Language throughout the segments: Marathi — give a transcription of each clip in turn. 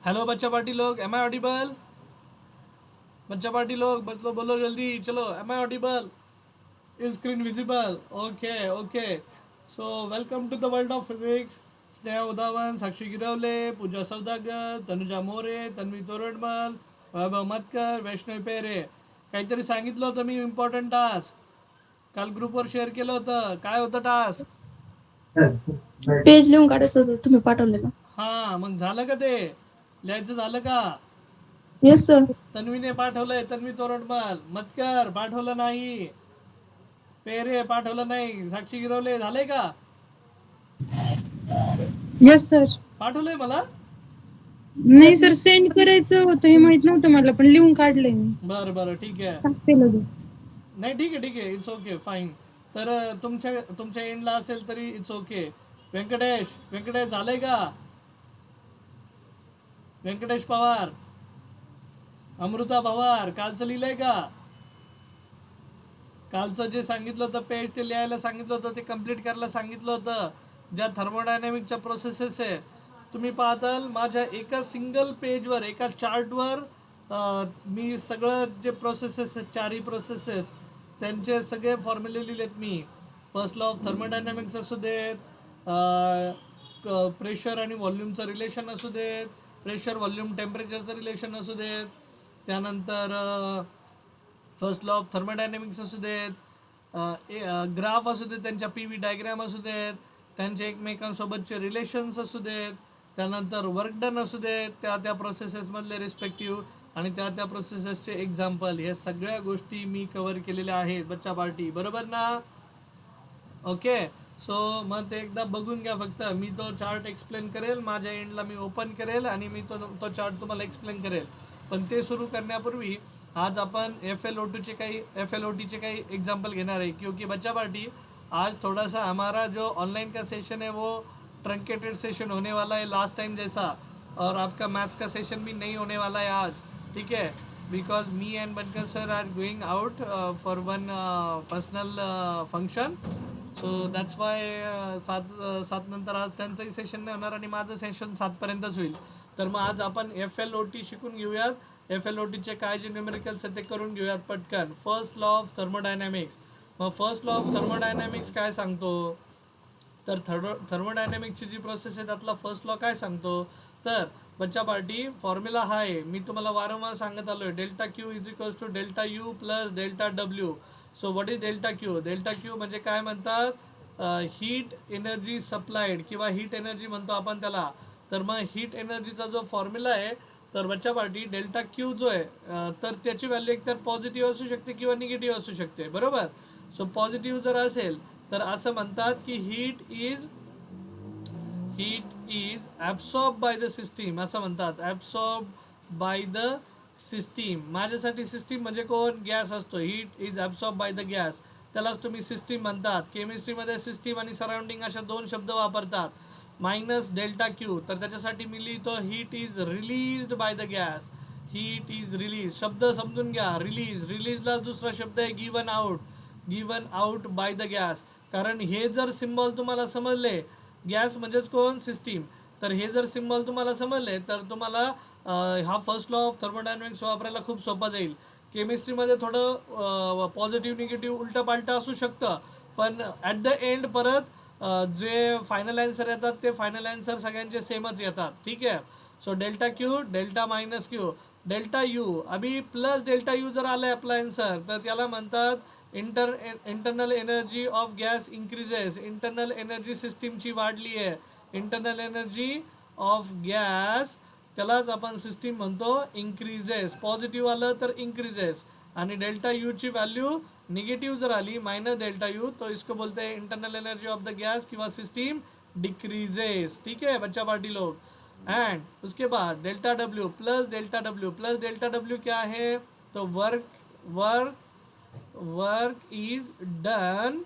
हेलो बच्चा पार्टी लोग, एम आई ऑडिबल? बच्चा पार्टी लोग बोलो बोलो जल्दी, चलो, am I audible? Is screen visible? Okay okay. So welcome to the world of physics. Sneha Udavan, Sakshi Girawale, Pooja Saudagar, Tanuja More, Tanvi Toradmal, Vaibhav Matkar, Vaishnavi पेरे. काहीतरी सांगितलं होतं मी, इम्पॉर्टंट टास्क काल ग्रुपवर शेअर केलं होतं. काय होतं टास्क? पेज लिहून काढायचं होतं तुम्ही पाठवलेलं. हां, मग झालं का ते? लिहायचं झालं का? Yes sir. तन्वीने पाठवलंय, तन्वी तोरडमल. मतकर पाठवलं नाही, पेरे पाठवलं नाही, साक्षी गिरवले. झालंय का? Yes sir. पाठवलंय मला. नाही सर, सेंड करायचं होतं हे माहित नव्हतं मला, पण लिहून काढलंय मी. बरं बरं, ठीक आहे. टाकते लगेच. नाही, ठीक आहे, इट्स ओके, फाईन. तर तुमच्या एंडला असेल तरी इट्स ओके. व्यंकटेश व्यंकटेश झालंय का? व्यंकटेश पवार, अमृता पवार, कालचं लिहिलंय का? कालचं जे सांगितलं होतं पेज, ते लिहायला सांगितलं होतं, ते कम्प्लीट करायला सांगितलं होतं. ज्या थर्मोडायनॅमिकच्या प्रोसेसेस आहे, तुम्ही पाहताल माझ्या एका सिंगल पेजवर, एका चार्टवर मी सगळं जे प्रोसेसेस आहेत, चारही प्रोसेसेस, त्यांचे सगळे फॉर्म्युले लिहिलेत मी. फर्स्ट लॉ ऑफ थर्मोडायनॅमिक्स असू देत, प्रेशर आणि व्हॉल्यूमचं रिलेशन असू देत, प्रेशर व्हॉल्यूम टेम्परेचरचं रिलेशन असू देत, त्यानंतर फर्स्ट लॉ ऑफ थर्मोडायनॅमिक्स असू देत, ग्राफ असू देत, त्यांच्या पी व्ही डायग्राम असू देत, त्यांचे एकमेकांसोबतचे रिलेशन्स असू देत, त्यानंतर वर्क डन असू देत, त्या प्रोसेसेसमधले रिस्पेक्टिव्ह, आणि त्या प्रोसेसेसचे एक्झाम्पल, हे सगळ्या गोष्टी मी कव्हर केलेल्या आहेत बच्चा पार्टी, बरोबर ना? ओके. सो मग ते एकदा बघून घ्या. फक्त मी तो चार्ट एक्सप्लेन करेल, माझ्या एंडला मी ओपन करेल आणि मी तो चार्ट तुम्हाला एक्सप्लेन करेल. पण ते सुरू करण्यापूर्वी आज अपन एफ एल ओ टीचे काही एग्जाम्पल घेणार है, क्योंकि बच्चा पार्टी आज थोड़ा सा हमारा जो ऑनलाइन का सेशन है वो ट्रंकेटेड सेशन होने वाला है लास्ट टाइम जैसा, और आपका मैथ्स का सेशन भी नहीं होने वाला है आज, ठीक है? बिकॉज मी and Bankar sir are going out for one personal function. So that's why सात नंतर आज त्यांचंही सेशन नाही होणार आणि माझं सेशन 7पर्यंतच होईल. तर मग आज आपण एफ एल ओ टी शिकून घेऊयात. एफ एल ओ टीचे काय जे न्यूमेरिकल्स आहेत ते करून घेऊयात पटकन. First law of thermodynamics. मग फर्स्ट लॉ ऑफ थर्मोडायनॅमिक्स काय सांगतो? तर थर्मोडायनॅमिक्सची जी प्रोसेस आहे त्यातला फर्स्ट लॉ काय सांगतो? तर बच्चा पार्टी फॉर्म्युला हा आहे, मी तुम्हाला वारंवार सांगत आलो आहे, delta Q is equals to delta U plus delta W. So what is delta Q? Delta Q म्हणजे काय म्हणतात? हीट एनर्जी सप्लाइड, किंवा हीट एनर्जी म्हणतो आपण त्याला. तर मग हीट एनर्जीचा जो फॉर्म्युला आहे, तर बच्चा पार्टी डेल्टा क्यू जो आहे, तर त्याची व्हॅल्यू एकतर पॉझिटिव्ह असू शकते किंवा निगेटिव्ह असू शकते, बरोबर? सो पॉझिटिव्ह जर असेल तर असं म्हणतात की heat is absorb bye the system, असं म्हणतात, ॲब्सॉर्ब बाय द सिस्टीम. माझ्यासाठी सिस्टीम म्हणजे कोण? गॅस असतो. Heat is absorb bye the gas, त्यालाच तुम्ही सिस्टीम म्हणतात. केमिस्ट्रीमध्ये सिस्टीम आणि सराउंडिंग अशा दोन शब्द वापरतात. मायनस डेल्टा क्यू, तर त्याच्यासाठी मी लिहितो heat is released by the gas. Heat is release, शब्द समजून घ्या. रिलीजला दुसरा शब्द आहे given out by the gas. कारण हे जर सिम्बॉल तुम्हाला समजले, गॅस म्हणजेच कोण? सिस्टीम. तर हे जर सिम्बॉल तुम्हाला समजले तर तुम्हाला हा फर्स्ट लॉ ऑफ थर्मोडायनॅमिक्स वापरायला खूप सोपा जाईल. केमिस्ट्रीमध्ये थोडं पॉझिटिव्ह निगेटिव्ह उलटं पालटं असू शकतं, पण ॲट द एंड परत जे फायनल ॲन्सर येतात ते फायनल ॲन्सर सगळ्यांचे सेमच येतात, ठीक आहे? So delta Q, delta minus Q, delta U. अभी प्लस डेल्टा यू जर आलं आपला ॲन्सर, तर त्याला म्हणतात internal energy of gas increases. Internal energy सिस्टीमची वाढली आहे. इंटरनल एनर्जी ऑफ गॅस, त्यालाच आपण सिस्टीम म्हणतो, इन्क्रीजेस. पॉझिटिव्ह आलं तर इन्क्रीजेस, आणि डेल्टा यूची व्हॅल्यू निगेटिव्ह जर आली, मायनस डेल्टा यू, तो इसको बोलते हैं internal energy of the gas किंवा सिस्टीम डिक्रीजेस, ठीक है बच्चा पार्टी लोग? एंड उसके बाद delta W plus delta W. Plus delta W क्या है? तो work is done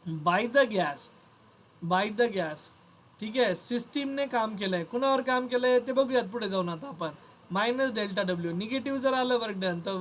by the gas, ठीक आहे? सिस्टीमने काम केलंय. कुणावर काम केलंय ते बघूयात पुढे जाऊन आता आपण. मायनस डेल्टा डब्ल्यू, निगेटिव्ह जर आलं वर्क डन, तर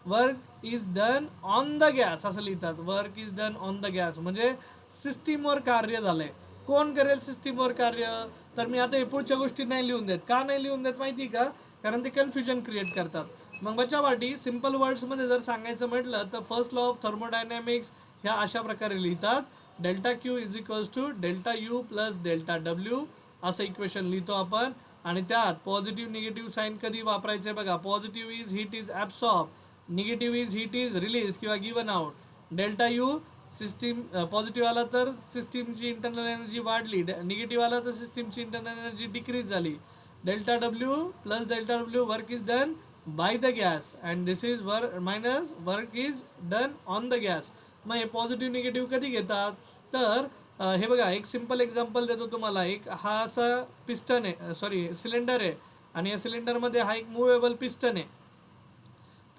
work is done on the gas असं लिहितात. Work is done on the gas म्हणजे सिस्टीमवर कार्य झालंय. कोण करेल सिस्टीमवर कार्य? तर मी आता हे पुढच्या गोष्टी नाही लिहून देत. का नाही लिहून देत माहिती का? कारण ते कन्फ्युजन क्रिएट करतात. मग बच्चापाटी सिम्पल वर्ड्समध्ये जर सांगायचं म्हटलं तर फर्स्ट लॉ ऑफ थर्मोडायनॅमिक्स ह्या अशा प्रकारे लिहितात. Delta Q is equals to delta U plus delta W असं इक्वेशन लिहितो आपण. आणि त्यात पॉझिटिव्ह निगेटिव्ह साईन कधी वापरायचे बघा. Positive is heat is absorb, negative is heat is release किंवा given out. Delta U system positive आला तर सिस्टीमची इंटरनल एनर्जी वाढली, निगेटिव्ह आला तर सिस्टीमची इंटरनल एनर्जी डिक्रीज झाली. Delta W plus delta W work is done by the gas and this is minus work is done on the gas. मग हे पॉझिटिव्ह निगेटिव्ह कधी घेतात? तर हे बघा एक सिम्पल एक्झाम्पल देतो तुम्हाला. एक हा असा पिस्टन आहे, सॉरी सिलेंडर आहे, आणि या सिलेंडरमध्ये हा एक मूवेबल पिस्टन आहे.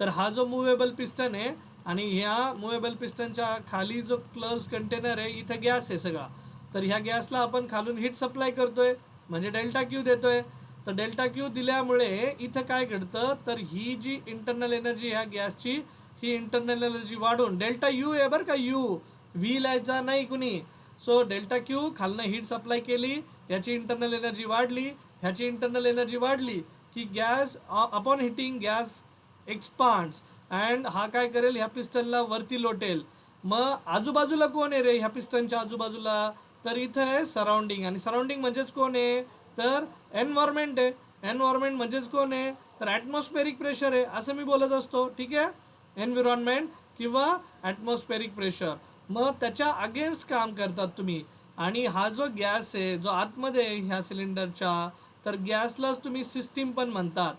तर हा जो मूवेबल पिस्टन आहे आणि ह्या मूवेबल पिस्टनच्या खाली जो क्लोज कंटेनर आहे इथं गॅस आहे सगळा. तर ह्या गॅसला आपण खालून हीट सप्लाय करतोय म्हणजे डेल्टा क्यू देतोय. तर डेल्टा क्यू दिल्यामुळे इथं काय घडतं तर ही जी इंटरनल एनर्जी ह्या गॅसची, ही इंटरनल एनर्जी वाढून डेल्टा यू आहे बरं का, यू व्ही लिहायचा नाही कुणी. सो डेल्टा क्यू खालनं हीट सप्लाय केली, ह्याची इंटरनल एनर्जी वाढली, ह्याची इंटरनल एनर्जी वाढली की gas upon heating gas expands and हा काय करेल ह्या पिस्टनला वरती लोटेल. मग आजूबाजूला कोण आहे रे ह्या पिस्टनच्या आजूबाजूला? तर इथं आहे सराउंडिंग, आणि सराउंडिंग म्हणजेच कोण आहे तर एन्व्हायरमेंट आहे. एन्व्हायरमेंट म्हणजेच कोण आहे तर ॲटमॉस्फेरिक प्रेशर आहे असं मी बोलत असतो. ठीक आहे, एन्व्हायरमेंट किंवा ॲटमॉस्फेरिक प्रेशर. मग त्याच्या अगेन्स्ट काम करतात तुम्ही. आणि हा जो गॅस आहे जो आतमध्ये आहे ह्या सिलेंडरच्या, तर गॅसलाच तुम्ही सिस्टीम पण म्हणतात.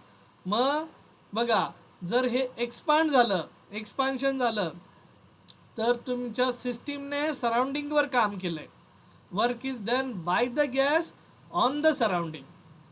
मग बघा जर हे एक्सपांड झालं, एक्सपान्शन झालं, तर तुमच्या सिस्टीमने सराउंडिंगवर काम केलंय. Work is done by the gas on the surrounding.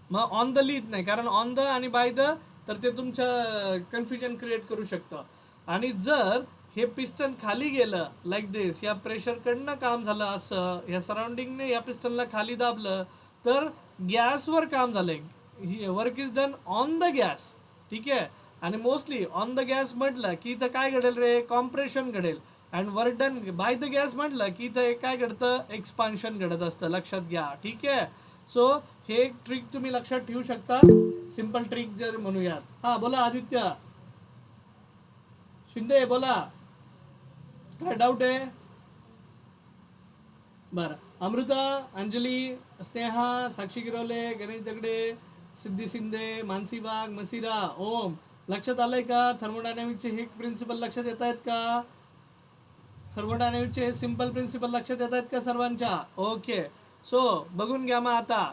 मग ऑन द लिहित नाही, कारण ऑन द आणि बाय द तर ते तुमचं कन्फ्युजन क्रिएट करू शकतं. आणि जर हे पिस्टन खाली गेलं लाईक दिस, या प्रेशरकडनं काम झालं असं, ह्या सराउंडिंगने या पिस्टनला खाली दाबलं तर गॅसवर काम झालंय. ही work is done on the gas. ठीक आहे, आणि मोस्टली ऑन द गॅस म्हटलं की इथं काय घडेल रे, कॉम्प्रेशन घडेल. And work done by the gas म्हटलं की इथं काय घडतं, एक्सपान्शन घडत असतं. लक्षात घ्या. ठीक आहे, सो हे एक ट्रिक तुम्ही लक्षात ठेवू शकता. सिम्पल ट्रिक जर म्हणूयात. हा बोला आदित्य शिंदे, बोला काय डाऊट आहे? बरं, अमृता, अंजली, स्नेहा, साक्षी गिरवले, गणेश दगडे, सिद्धी शिंदे, मानसी वाघ, मसिरा, ओम, लक्षात आलंय का? थर्मोडायनॅमिकचे हे प्रिन्सिपल लक्षात येत आहेत का? थर्मोडायनॅमिकचे हे सिंपल प्रिन्सिपल लक्षात येत आहेत का सर्वांच्या? ओके, सो बघून घ्या. मग आता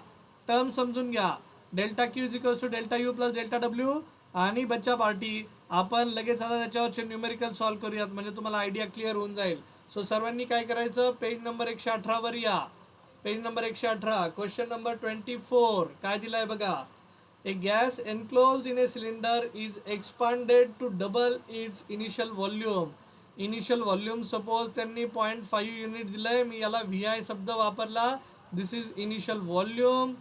टर्म समजून घ्या. Delta Q is equals to delta U plus delta W. आणि बच्चा पार्टी आपण लगेच आता त्याच्यावरचे न्यूमेरिकल सॉल्व्ह करूयात म्हणजे तुम्हाला आयडिया क्लिअर होऊन जाईल. सो सर्वांनी काय करायचं, पेज नंबर 118 वर या. पेज नंबर 118, क्वेश्चन नंबर 24 काय दिलाय बघा. A gas enclosed in a cylinder is expanded to double its initial volume. Initial volume suppose त्यांनी 0.5 युनिट दिलंय, मी याला VI शब्द वापरला. This is initial volume.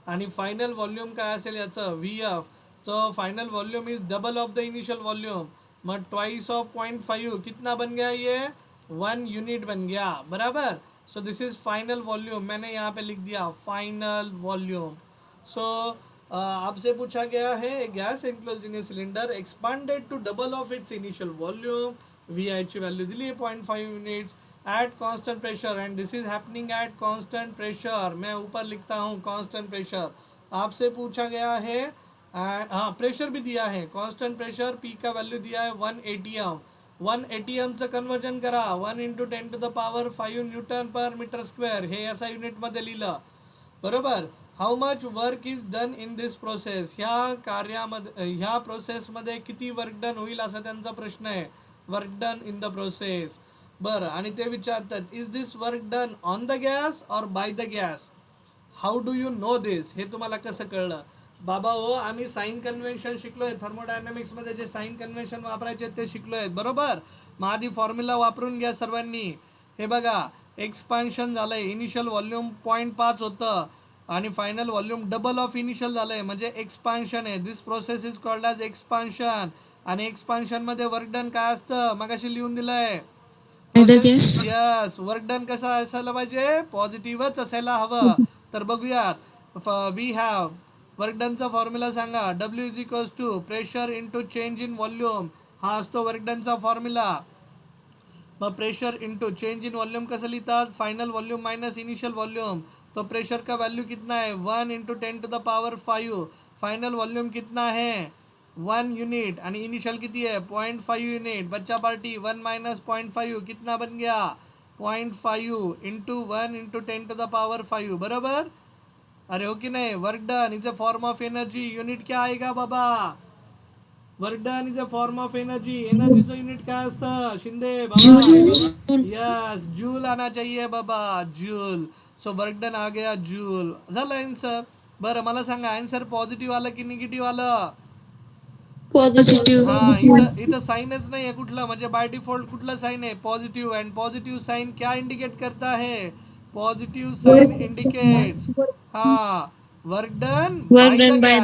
आणि फायनल व्हॉल्यूम काय असेल याचं, VF. तो final volume is double of the initial volume. मग ट्वाइस ऑफ 0.5 कितना बन गया, ये 1 यूनिट बन गया. बराबर. So this is final volume. मैंने यहाँ पे लिख दिया फाइनल वॉल्यूम. सो आपसे पूछा गया है gas enclosed in a cylinder expanded to double of its initial volume. VI ची व्हॅल्यू दिली 0.5 units at constant pressure, and this is happening at constant pressure. मैं ऊपर लिखता हूँ कांस्टेंट प्रेशर. आपसे पूछा गया है, हाँ प्रेशर भी दिया है, कांस्टेंट प्रेशर. P का वैल्यू दिया है 1 ATM. 1 ATMचं कन्वर्जन करा 1 × 10⁵ न्यूटन पर मीटर स्क्वेअर. हे असा युनिटमध्ये लिहिलं. बरोबर. How much work is done in this process. ह्या कार्यामध्ये, ह्या प्रोसेसमध्ये किती वर्क डन होईल असा त्यांचा प्रश्न आहे. Work done in the process. बरं, आणि ते विचारतात is this work done on the gas और by the gas. How do you know this. हे तुम्हाला कसं कळलं? बाबा हो, आम्ही साइन कन्व्हेन्शन शिकलोय. थर्मोडायनॅमिक्समध्ये जे साइन कन्व्हेन्शन वापरायचे ते शिकलोय. बरोबर. मग आधी फॉर्म्युला वापरून घ्या सर्वांनी. हे बघा, एक्सपान्शन झालंय, इनिशियल व्हॉल्यूम 0.5 होतं आणि final volume double of initial झालंय म्हणजे एक्सपान्शन आहे. This process is called as expansion. आणि एक्सपान्शनमध्ये वर्क डन काय असतं मगाशी लिहून दिलंय. the gas. Yes, work done कसा असायला पाहिजे, पॉझिटिव्हच असायला हवं. तर बघूयात, वी हॅव वर्क डनचा फॉर्म्युला सांगा. W is equals to pressure into change in volume, हा असतो वर्क डनचा फॉर्म्युला. मग pressure into change in volume कसं लिहितात, final volume minus initial volume. तो प्रेशर का वैल्यू कितना है, 1 इंटू 10⁵. फाइनल वॉल्यूम कितना है, 1 यूनिट, आणि इनिशियल किती है, 0.5 यूनिट. बच्चा पार्टी 1 माइनस 0.5 कितना बन गया, 0.5 इंटू 1 इंटू 10⁵. बरोबर. अरे हो की नाही. Work done is a form of energy. Unit क्या आएगा बाबा, work done is a form of energy. एनर्जीचं युनिट काय असतं शिंदे बाबा, Joule. यस जूल आना चाहिए बाबा, जूल. सो वर्क डन आ गया जूल. झालं आन्सर. बरं मला सांगा, आन्सर पॉझिटिव्ह आलं की निगेटिव्ह आलं. Positive. हा, इथं इथं साइनच नाही आहे कुठलं, म्हणजे बाय डिफॉल्ट कुठलं साइन आहे, पॉझिटिव्ह. अँड पॉझिटिव्ह साइन क्या इंडिकेट करता है, पॉझिटिव्ह साइन इंडिकेट्स, हा, work done Work by the done by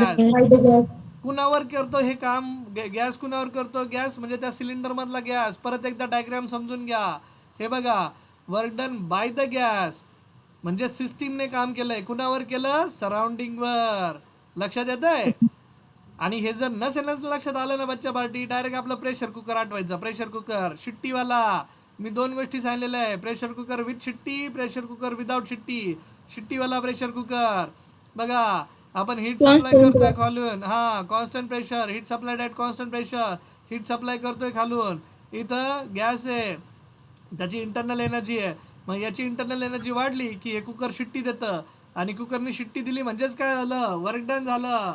the gas. gas. कुणावर करतो हे काम, गॅस कुणावर करतो, गॅस म्हणजे त्या सिलेंडर मधला गॅस. परत एकदा डायग्राम समजून घ्या. हे बघा, work done by the gas म्हणजे सिस्टीमने काम केलंय. कुणावर केलं, सराउंडिंग वर. लक्षात येत आहे. आणि हे जर नसेलच लक्षात आलं ना बच्चा पार्टी, डायरेक्ट आपलं प्रेशर कुकर आठवायचं. प्रेशर कुकर शिट्टीवाला. मी 2 गोष्टी सांगितलेल्या आहे, प्रेशर कुकर विथ शिट्टी, प्रेशर कुकर विदाउट शिट्टी. शिट्टीवाला प्रेशर कुकर. बघा, आपण हीट सप्लाय करतोय खालून, हा, constant pressure, heat supply at constant pressure, heat supply करतोय खालून. इथं गॅस आहे, त्याची इंटरनल एनर्जी आहे. मग याची इंटरनल एनर्जी वाढली की हे कुकर शिट्टी देतं, आणि कुकरने शिट्टी दिली म्हणजेच काय झालं, वर्क डन झालं.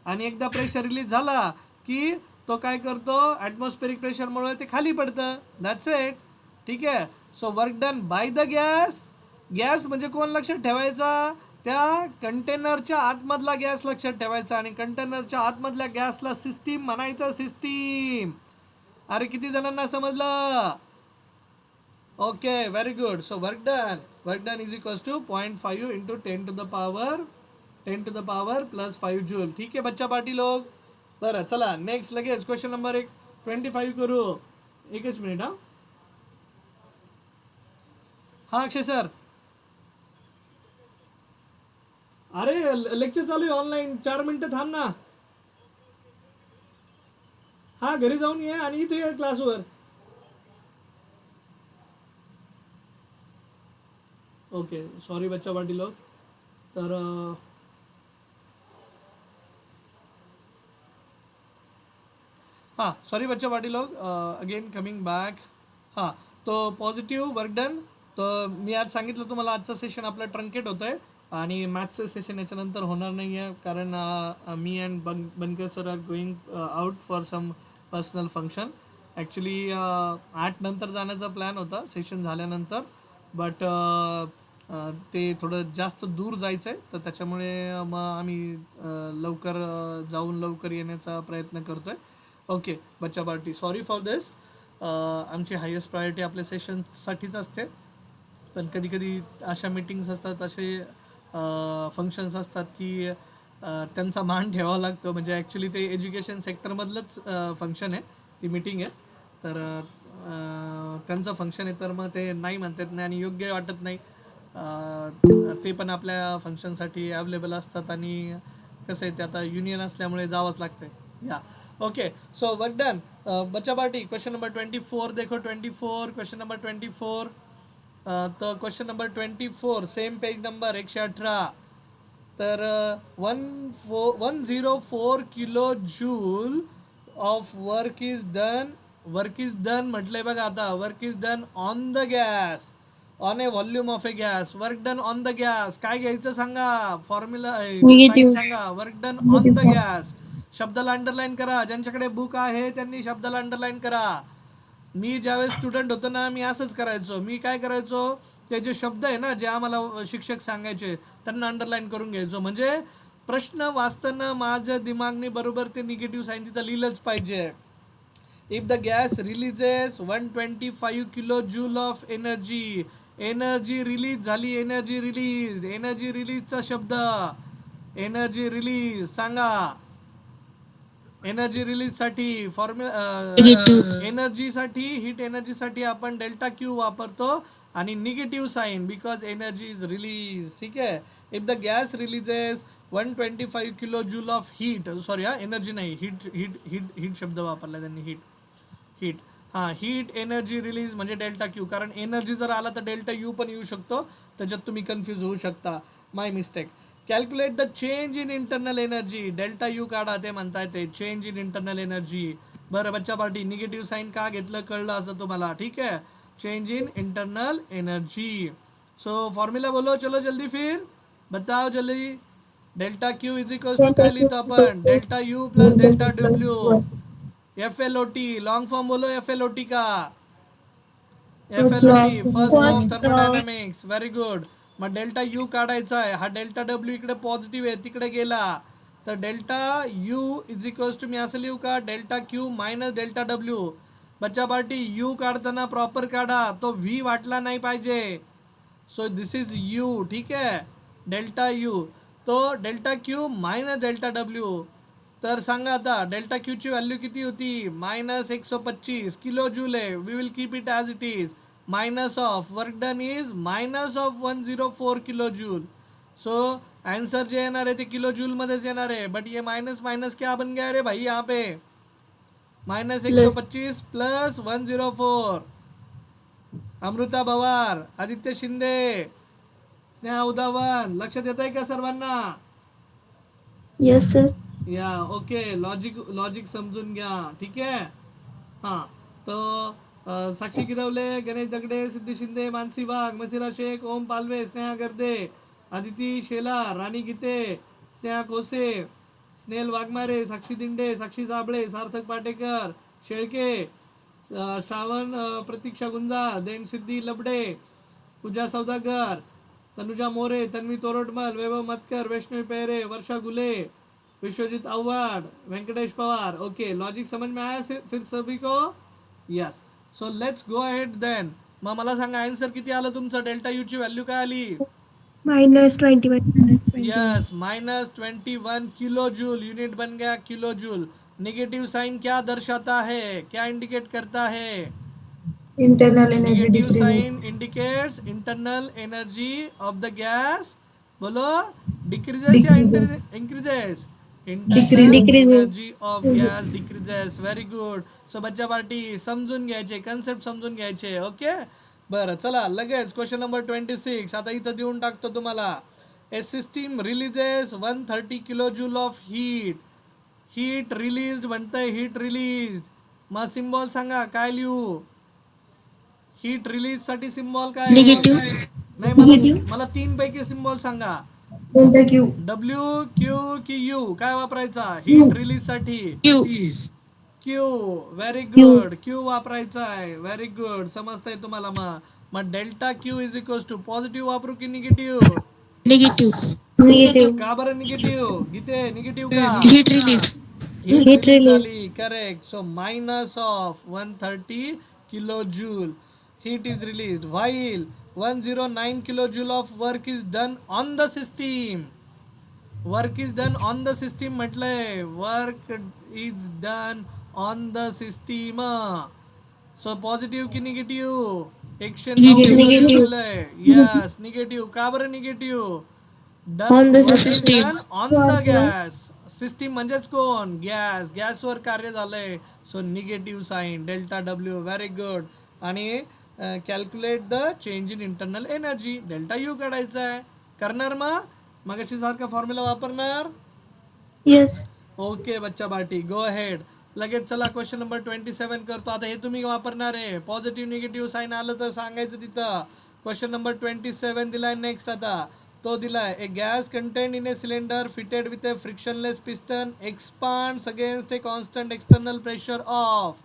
आणि एकदा प्रेशर रिलीज झाला की तो काय करतो, ॲटमॉस्फेरिक प्रेशरमुळे ते खाली पडतं. That's it. ठीक आहे. So work done by the gas. Gas म्हणजे कोण लक्षात ठेवायचा, त्या कंटेनरच्या आतमधला गॅस लक्षात ठेवायचा. आणि कंटेनरच्या आतमधल्या गॅसला सिस्टीम म्हणायचं, सिस्टीम. अरे किती जणांना समजलं. Okay, very good. So work done is equals to 0.5 into 10⁻⁻⁻ plus 5 joule. ठीक आहे बच्चा पार्टी लोग. बरं चला नेक्स्ट लगेच क्वेश्चन नंबर 25 करू. एकच मिनिट. हा अक्षय सर. अरे लेक्चर चालू आहे ऑनलाईन, 4 मिनिटं थांब ना. हा घरी जाऊन ये आणि इथे ये क्लासवर. ओके सॉरी बच्चा पार्टी लोग. तर हां सॉरी बच्चा पार्टी लोग, अगेन कमिंग बॅक. हां, तो पॉझिटिव्ह वर्क डन. तर मी आज सांगितलं तुम्हाला, आजचं सेशन आपलं ट्रंकेट होतं आहे, आणि मॅथ्सचं सेशन याच्यानंतर होणार नाही आहे, कारण मी and Bankar sir are going out for some personal function. Actually 8 नंतर जाण्याचा प्लॅन होता सेशन झाल्यानंतर, बट ते थोडं जास्त दूर जायचं आहे, तर त्याच्यामुळे मग आम्ही लवकर जाऊन लवकर येण्याचा प्रयत्न करतो आहे. ओके बच्चा पार्टी, सॉरी फॉर दिस. आमची हायेस्ट प्रायोरिटी आपल्या सेशन्ससाठीच असते, पण कधी कधी अशा मीटिंग्स असतात, असे फंक्शन्स असतात की त्यांचा मान ठेवावा लागतो. म्हणजे ॲक्च्युली ते एज्युकेशन सेक्टरमधलंच फंक्शन आहे, ती मीटिंग आहे. तर त्यांचं फंक्शन आहे, तर मग ते नाही म्हणतात नाही, आणि योग्य वाटत नाही. ते पण आपल्या फंक्शनसाठी अवेलेबल असतात, आणि कसं आहे ते आता युनियन असल्यामुळे जावंच लागतं आहे. या ओके. So work done. बच्चा पार्टी क्वेश्चन नंबर 24 देखो. 24 क्वेश्चन नंबर 24. तर question number 24 same page number 118. तर 104 kilo joule of work is done. Work is done म्हटलंय बघा. आता work is done on the gas, on A volume of A gas. Work done on the gas काय घ्यायचं सांगा, फॉर्म्युला साइन Negative. सांगा. Work done on the gas, शब्दाला अंडरलाईन करा. ज्यांच्याकडे बुक आहे त्यांनी शब्दाला अंडरलाईन करा. मी ज्यावेळेस स्टुडंट होतो ना, मी असंच करायचो. मी काय करायचो, ते जे शब्द आहे ना, जे आम्हाला शिक्षक सांगायचे, त्यांना अंडरलाईन करून घ्यायचो. म्हणजे प्रश्न वाचताना माझं दिमागने बरोबर ते निगेटिव्ह साईन तिथं लिहिलंच पाहिजे. If the gas releases 125 kilo joule of energy, energy release झाली, एनर्जी रिलीज, एनर्जी रिलीजचा शब्द, एनर्जी रिलीज सांगा. एनर्जी रिलीज साठी फॉर्म्युला निगेटिव्ह एनर्जीसाठी हीट एनर्जीसाठी आपण डेल्टा क्यू वापरतो आणि negative sign because energy is release. ठीक आहे. If the gas releases 125 kilo joule of heat, sorry हा एनर्जी नाही, हीट हीट हीट हीट शब्द वापरला त्यांनी, हीट हीट हां, हीट एनर्जी रिलीज म्हणजे डेल्टा क्यू. कारण एनर्जी जर आला तर डेल्टा यू पण येऊ शकतो, त्याच्यात तुम्ही कन्फ्यूज होऊ शकता. My mistake. Calculate the change in internal energy. Delta U काढा ते म्हणताय ते चेंज इन इंटरनल एनर्जी. बरं बच्चा पार्टी, निगेटिव्ह साईन का घेतलं कळलं असं तुम्हाला. ठीक है. Change in internal energy. So formula बोलो चलो जल्दी, फिर बताओ जल्दी. Delta Q is equal to काय लिहितो आपण, delta U plus delta W. FLOT long form बोलो, FLOT का. FLOT first law of thermodynamics. Very good. मग डेल्टा यू काढायचा आहे. हा डेल्टा डब्ल्यू इकडे पॉझिटिव्ह आहे, तिकडे गेला तर delta U is equals to, मी असं लिहू का, delta Q minus delta W. बच्चा पार्टी, यू काढताना प्रॉपर काढा, तो व्ही वाटला नाही पाहिजे. So this is U. ठीक आहे. डेल्टा यू तो delta Q minus delta W. तर सांगा आता डेल्टा क्यूची व्हॅल्यू किती होती, -125 किलो जूल आहे. We will keep it as it is. Minus of work done is minus of 104 kilo joule. So answer जे येणार आहे ते किलो जूल मध्येच येणार आहे. बट ये माइनस माइनस क्या बन गया रे भाई यहाँ पे, -125 प्लस 104. अमृता पवार, आदित्य शिंदे, स्नेहा उदावन, लक्षात येत आहे का सर्वांना. Yes sir. या ओके. लॉजिक समजून घ्या. ठीक आहे. हां, तो साक्षी गिरवले, गणेश दगडे, सिद्धी शिंदे, मानसी वाघ, मसिरा शेख, ओम पालवे, स्नेहा गर्दे, आदिती शेलार, राणी Gite, Sneha Kose, Snehal Waghmare, Sakshi Dinde, Sakshi Jabale, Sarthak Patekar, Shelke, Shravan, Pratiksha Gunjal, then Siddhi Labade, Pooja Saudagar, Tanuja More, Tanvi Toradmal, Vaibhav Matkar, Vaishnavi Pehare, Varsha Gule, Vishwajeet Awhad, Venkatesh Pawar. Okay, logic समझ में आया फिर सभी को. Yes. So let's go ahead then. मग मला सांगा आन्सर किती आलं तुमचं. डेल्टा यू ची व्हॅल्यू काय आली. -21. Yes, -21 kilo joule. यूनिट बन गया किलो जूल. नेगेटिव साइन क्या दर्शाता है, क्या इंडिकेट करता है. Internal energy negative decrease. Sign indicates internal energy of the gas. बोलो, डिक्रीजेस या increases. Internal energy of gas decreases. Very good. So बच्चा पार्टी समजून घ्यायचे, कन्सेप्ट समजून घ्यायचे. ओके. बरं चला लगेच क्वेश्चन नंबर 26. आता इथं देऊन टाकतो तुम्हाला. A system releases 130 kilo joule of heat. Heat release म्हणतंय, हीट रिलीज. मग सिम्बॉल सांगा काय लिहू. हीट रिलीज साठी सिम्बॉल काय. निगेटिव्ह. नाही, मला 3 पैकी सिम्बॉल सांगा. Delta Q. डब्ल्यू, क्यू की यू, काय वापरायचा हीट रिलीज साठी. Q. Q. Very good. Q वापरायचा आहे. Very good. समजतंय तुम्हाला. मग delta Q is equals to positive वापरू की निगेटिव्ह. निगेटिव्ह. का बरं निगेटिव्ह. गीते निगेटिव्ह का. Heat release. हीट रिलीज झाली. Correct. So minus of 130 kilo joule heat is released while 109 kilojoule of work is done on the system. Work is done on the system म्हटलंय. Work is done on the system. So positive की निगेटिव्ह. 109 दिलंय. Yes, negative. का बरं negative. On the system. On the gas. System म्हणजेच कोण, गॅस. गॅसवर कार्य झालंय. So negative sign delta W. Very good. आणि calculate the change in internal energy. Delta U काढायचा आहे. करणार मग अशी सारखा फॉर्म्युला वापरणार. यस. ओके बच्चा बाटी, गो अहेड. लगेच चला क्वेश्चन नंबर 27 करतो. आता हे तुम्ही वापरणार आहे. पॉझिटिव्ह निगेटिव्ह साइन आलं तर सांगायचं तिथं. क्वेश्चन नंबर 27 दिलाय. नेक्स्ट आता तो दिलाय. A gas content in a cylinder fitted with a frictionless piston expands against a constant external pressure of.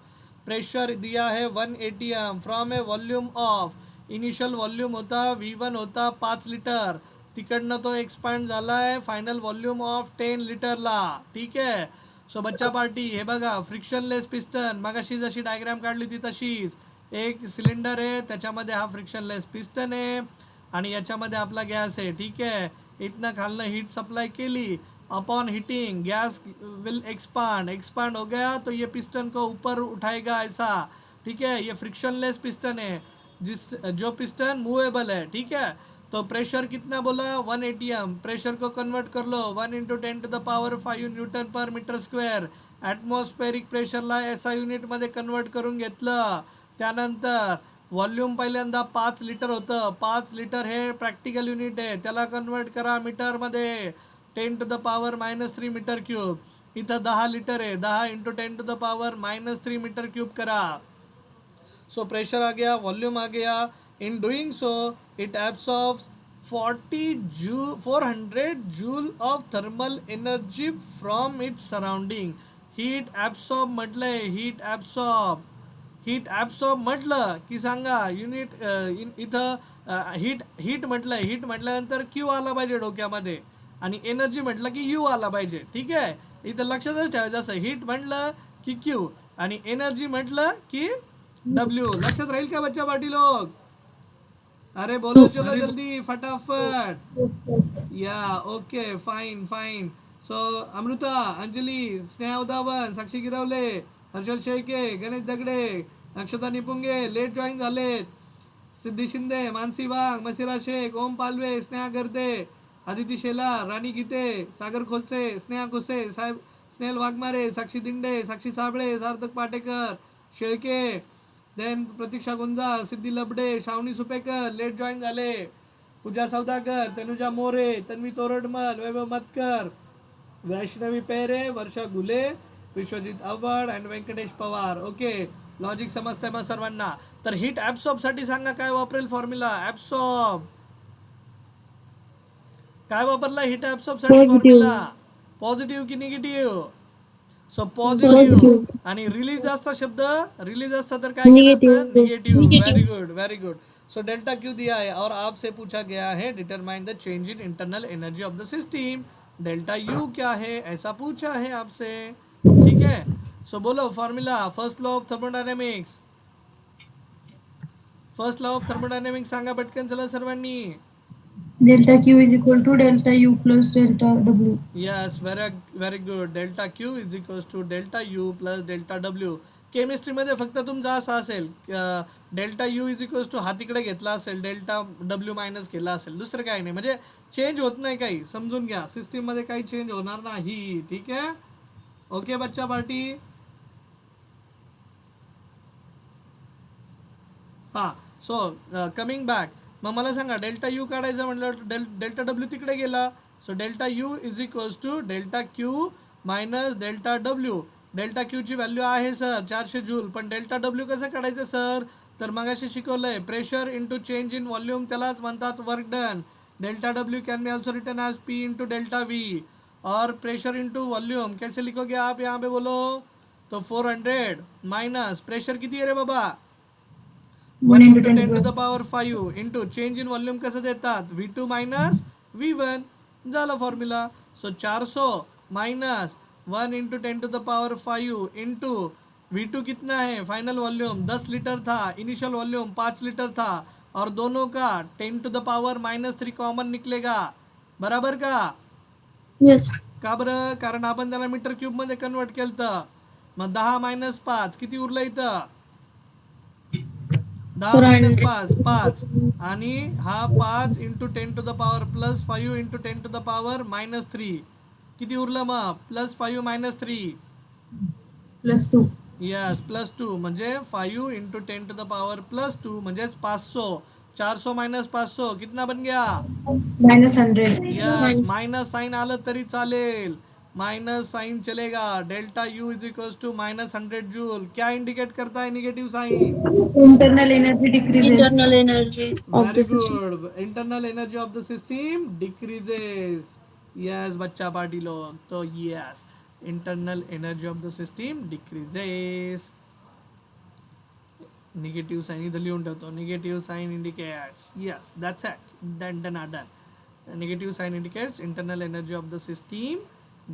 Pressure दिया है 180 M from a volume of. Initial volume होता V1 होता 5 लिटर. तिकडनं तो एक्सपांड झाला आहे फायनल वॉल्यूम ऑफ 10 लिटरला. ठीक आहे. सो बच्चा पार्टी हे बघा, फ्रिक्शनलेस पिस्टन मगाशी जशी डायग्राम काढली होती तशीच. एक सिलेंडर आहे, त्याच्यामध्ये हा फ्रिक्शनलेस पिस्टन आहे आणि याच्यामध्ये आपला गॅस आहे. ठीक आहे. इथनं खालनं हीट सप्लाय केली, upon heating gas will expand हो गया तो ये पिस्टन को ऊपर उठाएगा ऐसा, ठीक है। ये फ्रिक्शनलेस पिस्टन है, जो पिस्टन मूवेबल है, ठीक है। तो प्रेशर कितना बोला 1 atm, प्रेशर को कन्वर्ट कर low 1 × 10⁵ Newton per metre square. Atmospheric प्रेशरला SI युनिटमध्ये कन्वर्ट करून घेतलं. त्यानंतर व्हॉल्यूम पहिल्यांदा 5 लिटर होतं, 5 लिटर हे प्रॅक्टिकल युनिट आहे, त्याला कन्वर्ट करा मीटरमध्ये 10⁻³ मीटर क्यूब. इथं 10 लिटर आहे, 10 × 10⁻³ मीटर क्यूब करा. सो प्रेशर आ गया, वॉल्यूम आ गया. In doing so it absorbs 400 joule of thermal energy from its surrounding. Heat absorb म्हटलंय, हीट ॲब्सॉर्ब म्हटलं की सांगा युनिट. इथं हीट म्हटलंय, हीट म्हटल्यानंतर क्यू आला पाहिजे डोक्यामध्ये आणि एनर्जी म्हटलं की यू आला पाहिजे, ठीक आहे. इथं लक्षातच ठेवायचं असं, हीट म्हटलं की क्यू आणि एनर्जी म्हटलं की डब्ल्यू. लक्षात राहील का बच्चा पाटी लोग? अरे बोलो चलो जल्दी फटाफट. या okay fine. So Amruta, Anjali, Sneha Udavan, Sakshi Girawale, Harshal Shelke, Ganesh Dagade, Nakshata Nipunge late join झालेत. सिद्धी शिंदे, मानसी वाघ, मसिरा शेख, ओम पालवे, स्नेहा गर्दे, आदिती शेलार, राणी गीते, सागर खोलसे, स्नेहा खोसे, साहेब स्नेहल वाघमारे, साक्षी दिंडे, साक्षी साबळे, सार्थक पाटेकर, शेळके, देन प्रतीक्षा गुंजा, सिद्धी लबडे, श्रावणी सुपेकर लेट जॉईन झाले. पूजा Saudagar, Tanuja More, Tanvi Toradmal, Vaibhav Matkar, Vaishnavi Pere, Varsha Gule, Vishwajit Awhad and Vyankatesh Pawar. Okay, logic समजतंय मग सर्वांना. तर हीट ॲब्सॉर्ब साठी सांगा काय वापरेल फॉर्म्युला. ॲब्सॉर्ब काय वापरला हीट ॲब्सॉर्ब साठी फॉर्म्युला? पॉझिटिव्ह की निगेटिव्ह? So positive. आणि रिलीज असता शब्द, रिलीज असता तर काय केलं असतं? Negative. Very good. So delta Q दिया है और आपसे पूछा गया है determine the change in internal energy of the system. Delta U क्या है ऐसा पूछा है आपसे, ठीक है. सो बोलो formula. First law of thermodynamics, सांगा पटकन चला सर्वांनी. Delta Q is equal to delta U plus delta W. Yes, very good. Delta Q is equals to delta U plus delta W. केमिस्ट्रीमध्ये फक्त तुमचा असा असेल, delta U is equals to हा तिकडे घेतला असेल, डेल्टा डब्ल्यू मायनस केला असेल, दुसरं काही नाही. म्हणजे चेंज होत नाही काही, समजून घ्या. सिस्टीममध्ये काही चेंज होणार नाही, ठीक आहे. ओके बच्चा पार्टी. हां, सो कमिंग बॅक. मग मला सांगा डेल्टा यू काढायचं म्हटलं डेल्टा डब्ल्यू तिकडे गेला. So delta U is equals to delta Q minus delta W. Delta क्यूची व्हॅल्यू आहे सर 400 जूल, पण डेल्टा डब्ल्यू कसं काढायचं सर? तर मगाशी शिकवलंय, pressure into change in volume, त्यालाच म्हणतात work done. Delta W can be also written as P into delta V और प्रेशर इंटू वॉल्यूम कैसे लिखोगे आप यहाँ पे बोलो? तो 400 माइनस प्रेशर किती आहे रे बाबा? 1 × 10⁵ इंटू चेंज इन व्हॉल्यूम कसं देतात? V2 minus V1. झाला formula. So 400 minus 1 × 10⁵ into V2 कितना है? फाइनल वॉल्यूम 10 लीटर था, इनिशियल वॉल्यूम 5 लीटर था, और दोनों का 10⁻³ कॉमन निकलेगा, बराबर का? यस. का बरं? कारण आपण त्याला मीटर क्यूब मध्ये कन्वर्ट केलं. मग 10 - 5 किती उरलं इथं? 10 - 5 आणि हा 5 × 10⁻+5 × 10⁻³ किती उरलं मग? +5 - 3 +2. यस, +2 म्हणजे 5 × 10⁻+2 म्हणजेच 500. 400 - 500 कितना बन गया? -100. यस, माइनस साइन आलं तरी चालेल, माइनस साइन चलेगा. Delta U is equals to -100 joule. क्या इंडिकेट करता है negative sign? Internal energy decreases. internal energy of very the system. Good. Internal energy of the system decreases. Yes बच्चा पार्टी लोग, तो yes internal energy of the system decreases. Negative sign इथं लिहून ठेवतो. Negative sign indicates, yes that's it, done. Negative sign indicates internal energy of the system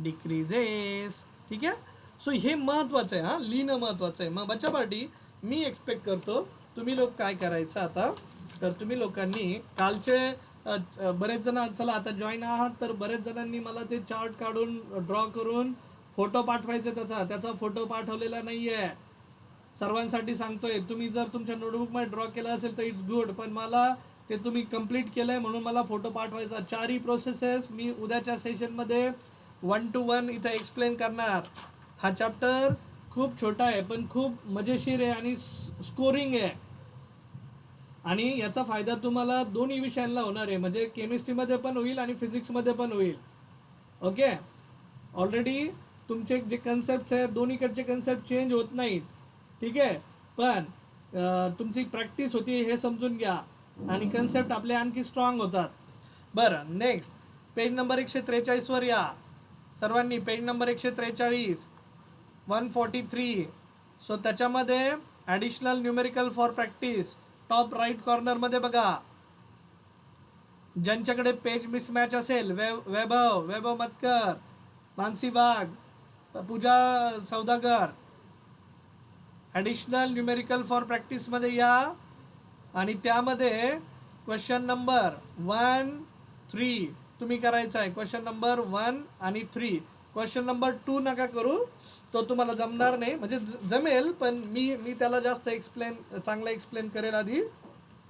decreases, ठीक आहे. सो हे महत्त्वाचं आहे, हां लिहिणं महत्त्वाचं आहे. मग बच्चा पार्टी मी एक्सपेक्ट करतो तुम्ही लोक काय करायचं आता, तर तुम्ही लोकांनी कालचे बरेच जण चला आता जॉईन आहात, तर बरेच जणांनी मला ते चार्ट काढून ड्रॉ करून फोटो पाठवायचे, त्याचा फोटो पाठवलेला नाही आहे. सर्वांसाठी सांगतोय, तुम्ही जर तुमच्या नोटबुकमध्ये ड्रॉ केलं असेल तर इट्स गुड, पण मला ते तुम्ही कंप्लीट केलंय म्हणून मला फोटो पाठवायचा. चारही प्रोसेसेस मी उद्याच्या सेशनमध्ये 1 to 1 इथं एक्सप्लेन करणार. हा चॅप्टर खूप छोटा आहे पण खूप मजेशीर आहे आणि स्कोरिंग आहे, आणि याचा फायदा तुम्हाला दोन्ही विषयांना होणार आहे, म्हणजे केमिस्ट्रीमध्ये पण होईल आणि फिजिक्समध्ये पण होईल. ओके, ऑलरेडी तुमचे जे कन्सेप्ट आहेत दोन्हीकडचे कन्सेप्ट चेंज होत नाहीत, ठीक आहे, पण तुमची प्रॅक्टिस होती हे समजून घ्या आणि कन्सेप्ट आपले आणखी स्ट्रॉंग होतात. बरं, नेक्स्ट पेज नंबर 143 वर या सर्वांनी. Page number 143, 143. सो त्याच्यामध्ये additional numerical for practice top right कॉर्नरमध्ये बघा. ज्यांच्याकडे पेज मिसमॅच असेल, Vaibhav Matkar, Mansi Wagh, Pooja Saudagar, additional numerical for प्रॅक्टिसमध्ये या आणि त्यामध्ये क्वेश्चन नंबर 1, 3 तुम्ही करायचा आहे. क्वेश्चन नंबर 1 आणि 3. क्वेश्चन नंबर 2 नका करू, तो तुम्हाला जमणार नाही, म्हणजे जमेल पण मी त्याला जास्त चांगलं एक्सप्लेन करेल आधी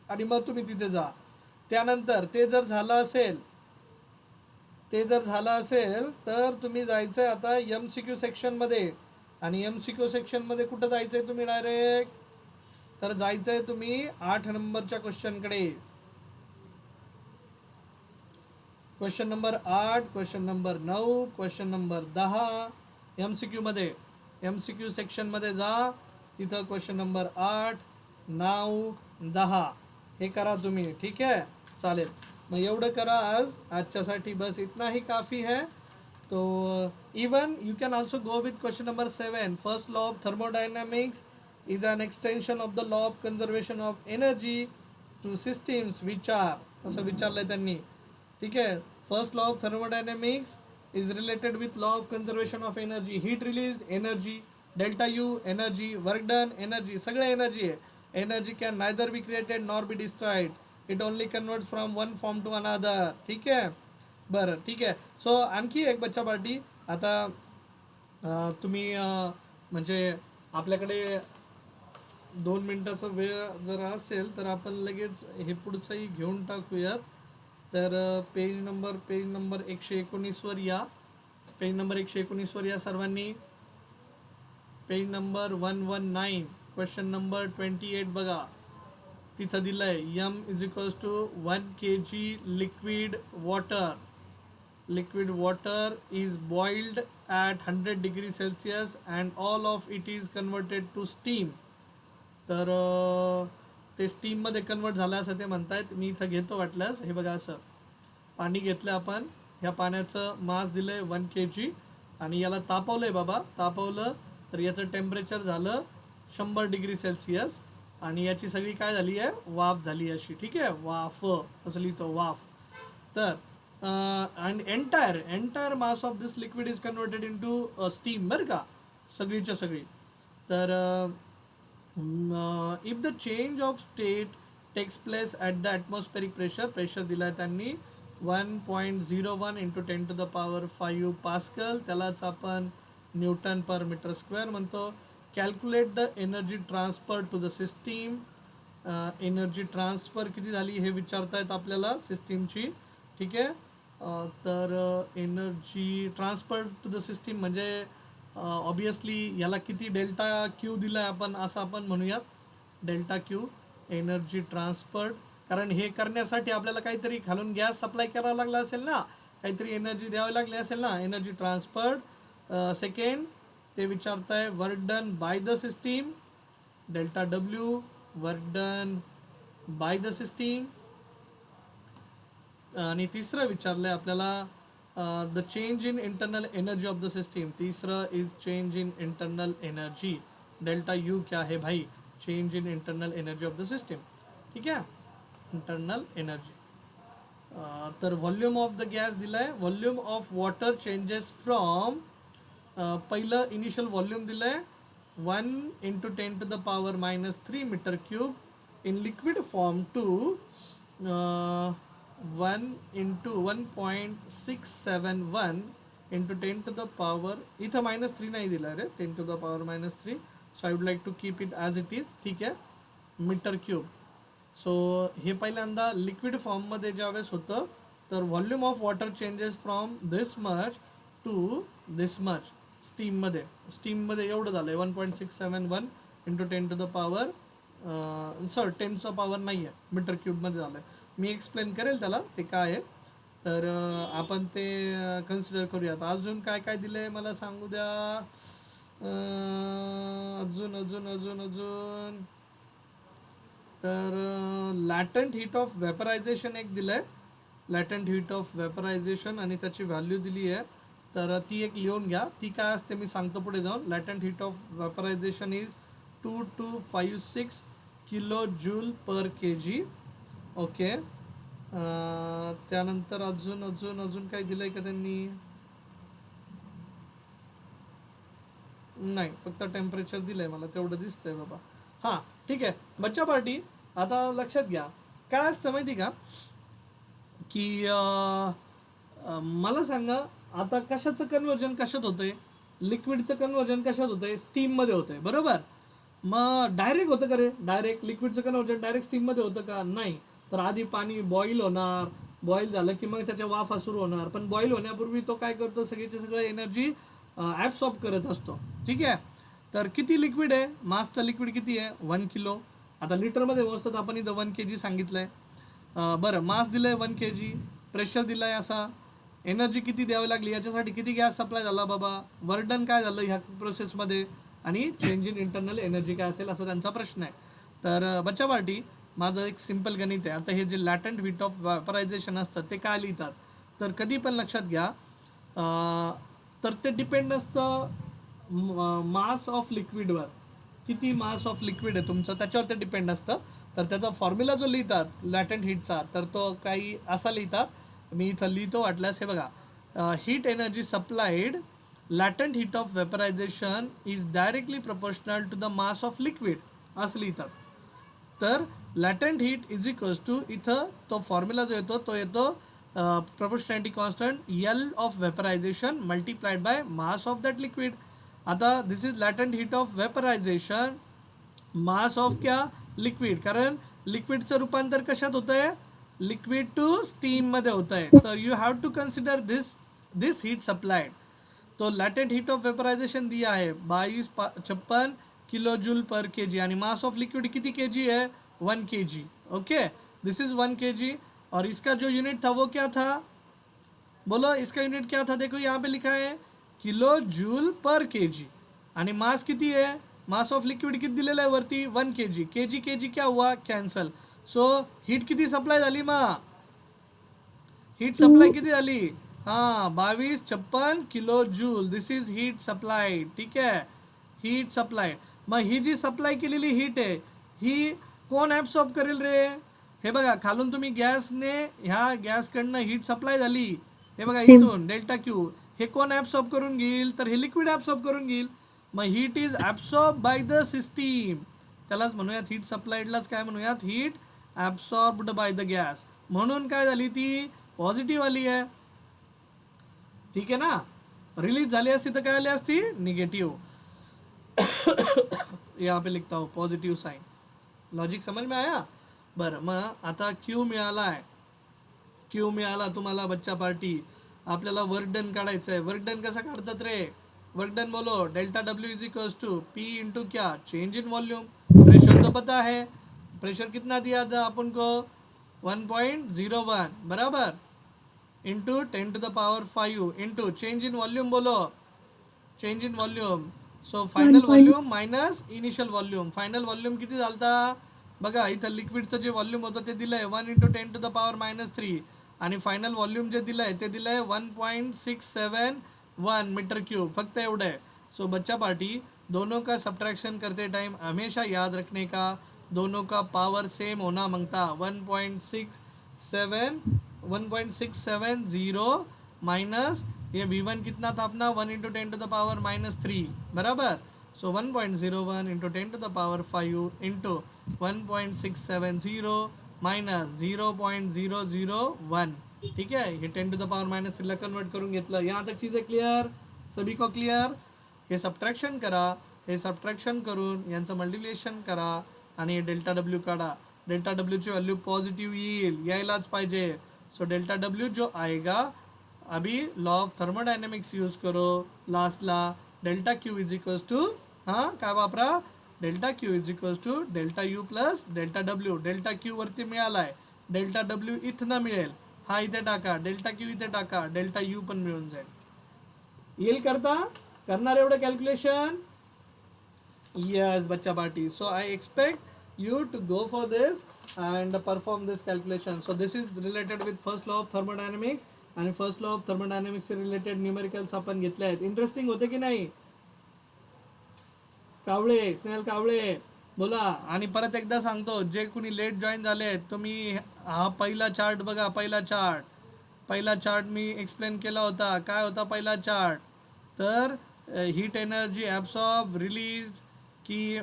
आणि मग तुम्ही तिथे जा. त्यानंतर ते जर झालं असेल तर तुम्ही जायचं आहे आता MCQ सेक्शनमध्ये. आणि MCQ सेक्शनमध्ये कुठं जायचं आहे तुम्ही डायरेक्ट, तर जायचं आहे तुम्ही 8 नंबरच्या क्वेश्चनकडे. Question number 8, question number 9, question number 10 MCQ सेक्शनमध्ये जा. तिथं क्वेश्चन नंबर 8, 9, 10 हे करा तुम्ही, ठीक आहे, चालेल. मग एवढं करा आजच्यासाठी, बस इतना ही काफ़ी है. तो even you can also go with question number 7. First law of thermodynamics is an extension of the law of conservation of energy to systems which are, असं विचारलंय त्यांनी, ठीक आहे. First law of thermodynamics is related with law of conservation of energy. Heat release energy, delta U energy, work done energy, सगळे एनर्जी आहे. Energy can neither be created nor be destroyed, it only convert from one form to another, ठीक आहे. बरं, ठीक आहे. सो आणखी एक बच्चा पार्टी. आता तुम्ही म्हणजे आपल्याकडे 2 मिनिटाचा वेळ जर असेल तर आपण लगेच हे पुढचंही घेऊन टाकूयात. तर पेज नंबर 119 वर या. पेज नंबर 119 वर या सर्वांनी. पेज नंबर 119, क्वेश्चन नंबर 28 बघा. तिथं दिलं आहे M = 1 kg liquid water. Liquid water is boiled at 100 degrees Celsius and all of it is converted to steam. तर ते स्टीममध्ये कन्वर्ट झालं असं ते म्हणतायत. मी इथं घेतो वाटल्यास. हे बघा, असं पाणी घेतलं आपण, ह्या पाण्याचं मास दिलं आहे 1 kg आणि याला तापवलं आहे बाबा. तापवलं तर याचं टेम्परेचर झालं 100 डिग्री सेल्सिअस आणि याची सगळी काय झाली आहे, वाफ झाली अशी, ठीक आहे, वाफ असं लिहितो, वाफ. तर and entire mass of this liquid is converted into steam, बरं का, सगळीच्या सगळी. तर if the change of state takes place at the atmospheric pressure दिला आहे त्यांनी 1.01 × 10⁵ पास्कल, त्यालाच आपण न्यूटन पर मीटर स्क्वेअर म्हणतो. Calculate the energy transfer to the system. Energy transfer किती झाली हे विचारतायत आपल्याला सिस्टीमची, ठीक आहे. तर energy transfer to the system म्हणजे ऑब्वियसली याला किती डेल्टा क्यू दिला आहे आपण, असं आपण म्हणूयात, डेल्टा क्यू एनर्जी ट्रान्सफर. कारण हे करण्यासाठी आपल्याला काहीतरी खालून गॅस सप्लाय करावा लागला असेल ना, काहीतरी एनर्जी द्यावी लागली असेल ना, एनर्जी ट्रान्सफर. सेकंड ते विचारताय work done by the system, delta W, work done by the system. आणि तिसरं विचारलं आहे आपल्याला the change in internal energy of the system. तिसरं is change in internal energy, delta U क्या है भाई, change in internal energy of the system, ठीक आहे, इंटरनल एनर्जी. तर व्हॉल्यूम ऑफ द गॅस दिला आहे. Volume of water changes from, पहिलं इनिशियल व्हॉल्यूम दिलं आहे 1 × 10⁻³ metre cube in liquid form to 1 into 1.671 into 10 to the power, इथं -3 नाही दिला रे, 10 to the power -3. So I would like to keep it as it is. ठीक आहे, मीटर क्यूब. सो हे पहिल्यांदा लिक्विड फॉर्ममध्ये ज्यावेळेस होतं तर volume of water changes from this much to this much. स्टीममध्ये एवढं झालं आहे 1.671 इंटू 10 to the power 10चा पॉवर नाही आहे, मीटर क्यूबमध्ये झालं आहे. मी एक्सप्लेन करेल त्याला ते काय आहे. तर आपण ते कन्सिडर करूयात. अजून काय काय दिलं आहे मला सांगू द्या. अजून अजून अजून अजून तर लॅटंट हीट ऑफ वेपरायझेशन एक दिलं आहे. लॅटंट हीट ऑफ वेपरायझेशन आणि त्याची व्हॅल्यू दिली आहे. तर ती एक लिहून घ्या. ती काय असते मी सांगतो पुढे जाऊन. Latent heat of vaporisation is 2256 kilo joule per K G. Okay. त्यानंतर अजून अजून अजून काय दिलं आहे का त्यांनी. नाही, फक्त टेम्परेचर दिलं आहे मला, तेवढं दिसतंय बाबा. हां ठीक आहे बच्चा पार्टी. आता लक्षात घ्या काय असतं माहिती का की मला सांगा आता कशाचं कन्वर्जन कशात होतंय. लिक्विडचं कन्वर्जन कशात होतंय, स्टीममध्ये होतंय बरोबर. मग डायरेक्ट होतं का रे, डायरेक्ट लिक्विडचं कन्वर्जन डायरेक्ट स्टीममध्ये होतं का, नाही. तर आधी पाणी बॉईल होणार, बॉईल झालं की मग त्याच्या वाफा सुरू होणार. पण बॉईल होण्यापूर्वी तो काय करतो, सगळीची सगळं एनर्जी ॲब्सॉर्ब करत असतो. ठीक आहे. तर किती लिक्विड आहे, मासचं लिक्विड किती आहे 1 किलो. आता लिटरमध्ये मोजतात आपण, इथं 1 kg सांगितलं आहे. बरं, मास दिलं आहे 1 kg, प्रेशर दिलं आहे असा. एनर्जी किती द्यावी लागली, याच्यासाठी किती गॅस सप्लाय झाला बाबा, वर्डन काय झालं ह्या प्रोसेसमध्ये, आणि चेंज इन इंटरनल एनर्जी काय असेल असा त्यांचा प्रश्न आहे. तर बच्चा पार्टी माझं एक सिम्पल गणित आहे. आता हे जे लॅटंट हीट ऑफ वेपरायझेशन असतं ते काय लिहितात, तर कधी पण लक्षात घ्या तर ते डिपेंड असतं मास ऑफ लिक्विडवर. किती मास ऑफ लिक्विड आहे तुमचं त्याच्यावर ते डिपेंड असतं. तर त्याचा फॉर्म्युला जो लिहितात लॅटंट हीटचा, तर तो काही असा लिहितात, मी इथं लिहितो वाटल्यास. हे बघा, heat energy supplied latent heat of vaporisation is directly proportional to the mass of liquid असं लिहितात. तर latent heat is equals to, इथं तो फॉर्म्युला जो येतो तो येतो proportionality constant L of vaporization multiplied by mass of that liquid. आता this is latent heat of vaporization, mass of क्या, लिक्विड. कारण लिक्विडचं रूपांतर कशात होतं आहे, लिक्विड टू स्टीममध्ये होतं आहे. तर you have to consider this heat supplied. तो लॅटेंट हीट ऑफ वेपरायझेशन दिया है 2256 किलो जूल पर के जी, आणि मास ऑफ लिक्विड किती के जी है 1 kg. Okay, this is 1 kg. और इसका जो यूनिट था वो क्या था, बोलो इसका यूनिट क्या था. देखो यहाँ पे लिखा है किलो जूल पर के जी. आणि मास किती आहे, मास ऑफ लिक्विड किती दिलेलं आहे वरती 1 kg. के जी क्या हुआ, कॅन्सल. सो हीट किती सप्लाय झाली, मग हीट सप्लाय किती झाली, हां 2256 kilo joule. This is heat supply. ठीक आहे, हीट सप्लाय. मग ही जी सप्लाय केलेली हीट आहे ही कोण ॲब्सॉर्ब करेल रे. हे बघा खालून तुम्ही गॅसने, ह्या गॅसकडनं हीट सप्लाय झाली, हे बघा इथून डेल्टा क्यू, हे कोण ॲब्सॉर्ब करून घेईल, तर हे लिक्विड ॲब्सॉर्ब करून घेईल. मग heat is absorb bye the system, त्यालाच म्हणूयात हीट सप्लाइडलाच काय म्हणूयात, heat absorbed bye the gas. म्हणून काय झाली ती पॉझिटिव्ह आली आहे. ठीक है ना. रिलीज झाली असती तर काय आली असती, निगेटिव्ह. यहाँ पे लिखता हूँ पॉझिटिव्ह साइन. लॉजिक समझ में आया. बरं, मग आता क्यू मिळाला आहे. क्यू मिळाला तुम्हाला बच्चा पार्टी. आपल्याला वर्क डन काढायचं आहे. वर्क डन कसा काढतात रे, वर्क डन बोलो, delta W is equals to P into क्या, चेंज इन वॉल्यूम. प्रेशर तो पता है, प्रेशर कितना दिया था अपन को 1.01 बराबर, into 10 to the power 5 into change in volume, बोलो change in volume. So final volume minus initial volume. Final volume किती झालता बघा, इथं लिक्विडचं जे वॉल्यूम होतं ते दिलं आहे 1 इंटू 10 to the power -3, आणि फायनल वॉल्यूम जे दिलं आहे ते दिलं आहे 1.671 मीटर क्यूब. फक्त एवढं है. सो बच्चा पार्टी दोनों का सब्ट्रैक्शन करते टाइम हमेशा याद रखने का, दोनों का पावर सेम होना मांगता. 1.670 माइनस ये V1 कितना था अपना 1 इंटू 10 to the power -3 बराबर. So 1.01 into 10 to the power 5 into 1.670 minus 0.001. ठीक आहे, हे 10⁻³ ला कन्वर्ट करून घेतलं. यहाँ तक चीज़ें क्लियर, सभी को क्लियर. हे सबट्रॅक्शन करा, हे सबट्रॅक्शन करून यांचं मल्टिप्लिकेशन करा आणि डेल्टा डब्ल्यू काढा. डेल्टा डब्ल्यूची व्हॅल्यू पॉझिटिव्ह येईल, यायलाच पाहिजे. सो डेल्टा डब्ल्यू जो आएगा, अभी लॉ ऑफ थर्मोडायनेमिक्स यूज करो लास्टला. Delta Q is equals to, हां काय वापरा, delta Q is equals to delta U plus delta W. Delta Q वरती मिळालाय, डेल्टा डब्ल्यू इथनं मिळेल, हा इथे टाका, डेल्टा क्यू इथे टाका, डेल्टा यू पण मिळून जाईल. येईल करता, करणार एवढं calculation? Yes, Bacha Bhati. So I expect you to go for this and perform this calculation. So this is related with first law of thermodynamics and first law of thermodynamics related numericals आपण घेतले आहेत. इंटरेस्टिंग होते की नाही? कावळे, स्नेहल कावळे बोला. आणि परत एकदा सांगतो, जे कुणी लेट जॉईन झाले तुम्ही हा पहिला चार्ट बघा. पहिला चार्ट मी एक्सप्लेन केला होता. काय होता पहिला चार्ट? तर हीट एनर्जी ॲब्सॉर्ब, रिलीज, की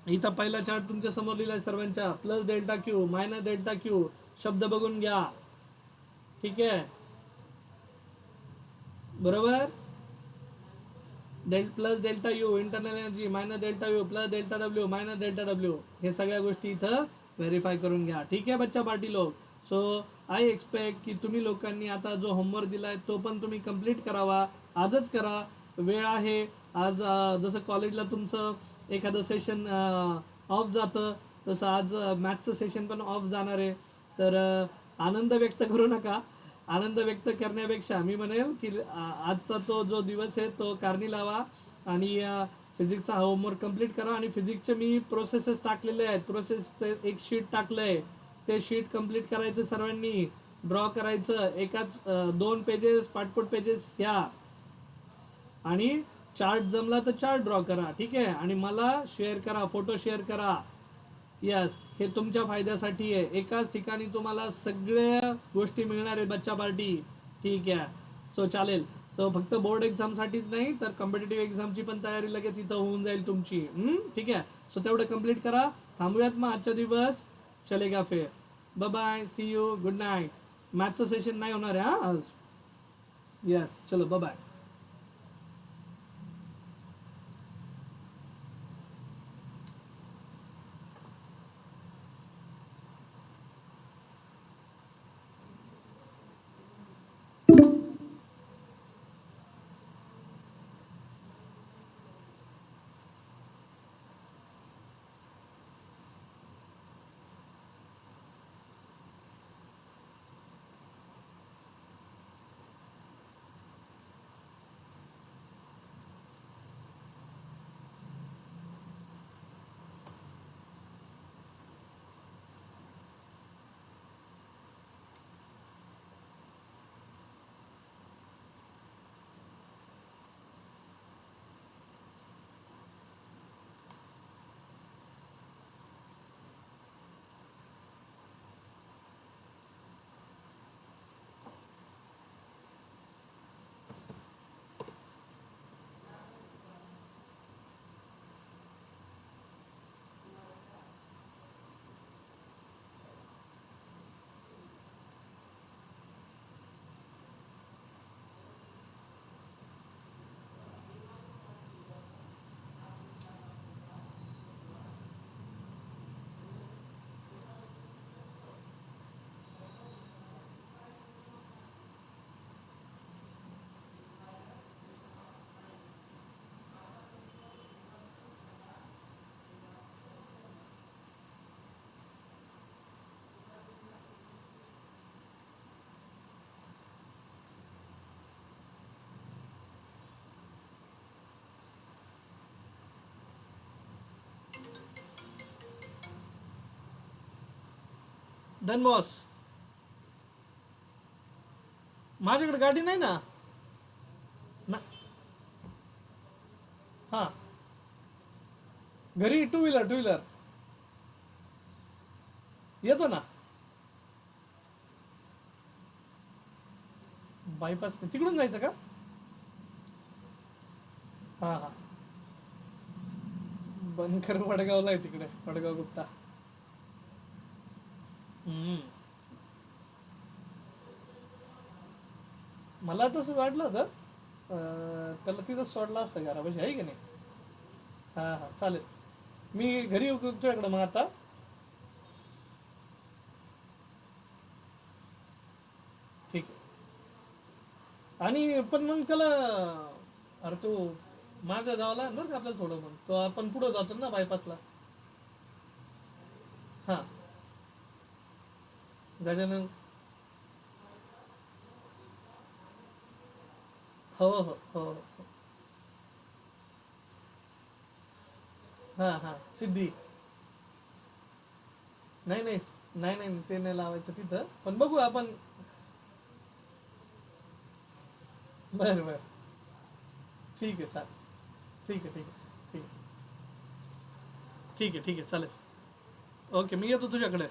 इथं पहिला चार्ट तुमच्या समोर लिहिला सर्वांच्या. Plus delta Q minus delta Q, शब्द बघून घ्या. ठीक आहे, बरोबर. Plus delta U internal energy, minus delta U plus delta W minus delta W, हे सगळ्या गोष्टी इथं व्हेरीफाय करून घ्या. ठीक आहे बच्चा पाटी लोक. सो आय एक्सपेक्ट की तुम्ही लोकांनी आता जो होमवर्क दिलाय तो पण तुम्ही कंप्लीट करावा. आजच करा, वेळ आहे आज. जसं कॉलेजला तुमचं एखादं सेशन ऑफ जातं, तसं आज मॅथ्सचं सेशन पण ऑफ जाणार आहे. तर आनंद व्यक्त करू नका. आनंद व्यक्त करण्यापेक्षा मी म्हणेल की आजचा तो जो दिवस आहे तो कारणी लावा आणि फिजिक्सचा होमवर्क कंप्लीट करा. आणि फिजिक्सचे मी प्रोसेसेस टाकलेले आहेत, प्रोसेसचे एक शीट टाकलं आहे, ते शीट कंप्लीट करायचं सर्वांनी. ड्रॉ करायचं, एकाच 2 पेजेस पाठपोट पेजेस घ्या आणि चार्ट जमला तर चार्ट ड्रॉ करा. ठीक आहे, आणि मला शेअर करा, फोटो शेअर करा. यस, हे तुमच्या फायद्यासाठी आहे. एकाच ठिकाणी तुम्हाला सगळ्या गोष्टी मिळणार आहेत बच्चा पार्टी. ठीक आहे, सो चालेल. सो फक्त बोर्ड एक्झामसाठीच नाही तर कॉम्पिटेटिव्ह एक्झामची पण तयारी लगेच इथं होऊन जाईल तुमची. ठीक आहे, सो तेवढं कंप्लीट करा. थांबूयात मग आजचा दिवस. चलेगा फिर. Bye bye, see you, good night. मॅथचं सेशन नाही होणार आहे आज. यस, चलो बाय बाय. Done boss. माझ्याकडे गाडी नाही ना. हां, घरी टू व्हीलर येतो ना. बायपास तिकडून जायचं का? हां हां, बनकर वडगावला आहे तिकडे, वडगाव गुप्ता. हम्म. मला तसं वाटलं होतं त्याला तिथंच सोडलं असतं घरापाशी, आहे की नाही? हां हां चालेल. मी घरी येऊ का तुझ्याकडं मग आता? ठीक आहे. आणि पण मग त्याला, अरे तो मागं जावं लागेल बरं का आपल्याला थोडं, मग तो आपण पुढं जातो ना बायपासला. हां. गजानन. हो हो हो हो. हां हां सिद्धी. नाही नाही नाही नाही, ते नाही लावायचं तिथं, पण बघू आपण. बरं बरं. ठीक आहे चालेल. ठीक आहे ठीक आहे ठीक आहे ठीक आहे ठीक आहे चालेल. ओके मी येतो तुझ्याकडे.